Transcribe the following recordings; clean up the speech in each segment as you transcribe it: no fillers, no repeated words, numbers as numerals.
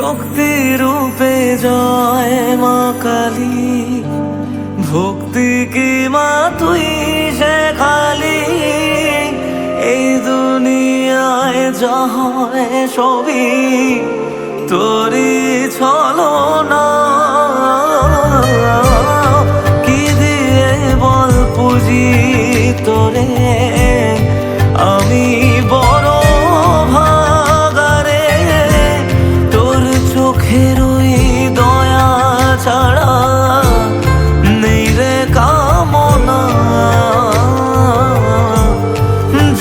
শক্তি রূপে জয় মা কালী, ভক্তি কি মা তুই শেখালি। এই দুনিয়ায় যা হয় সবই তোরই ছলনা। কি দিয়ে বল পুজি তোরে, আমি বড় ভাগারে। তোর চোখের ওই দয়া ছাড়া নেই রে কামনা।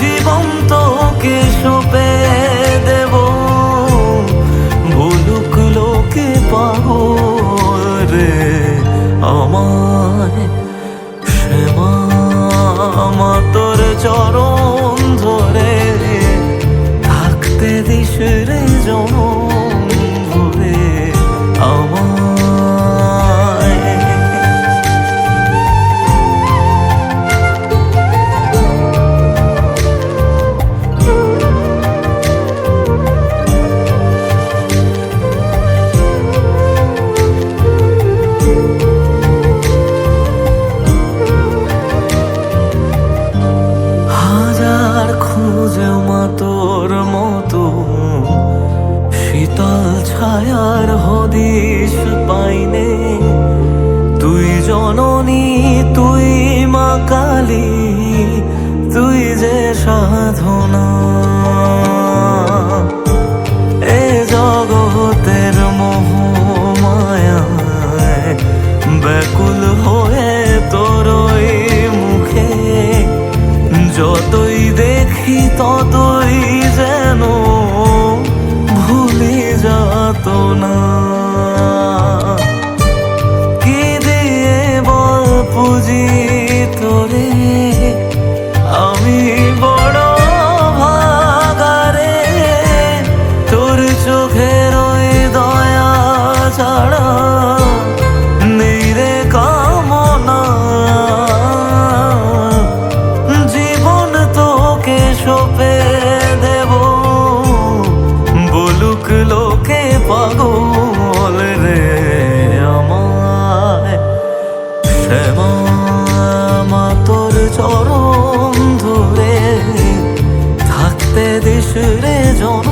জীবন তোকে সঁপে দেব, বলুক লোকে পাগল রে আমায়। শ্যামা মা তোর চরণ ধরে থাকতে দিস রে জনম ভরে আমায়। খুঁজে মা তোর মতো শীতল ছায়ার হদিশ পাইনে। তুই জননী তুই মা কালী, তুই যে সাধনা। এ জগতের মোহ মায়ায় ব্যাকুল হয়ে তোর ওই মুখে যতই দেখি ততই যেন ভুলে যাত না। কি দিয়ে বল পুজি তোরে, আমি বড় ভাগারে। তোর চোখের ওই দয়া ছাড়া নেই রে কামনা। সঁপে দেব, বলুক লোকে পাগল রে আমায়। শ্যামা মা তোর চরণ ধরে থাকতে দিস রে জন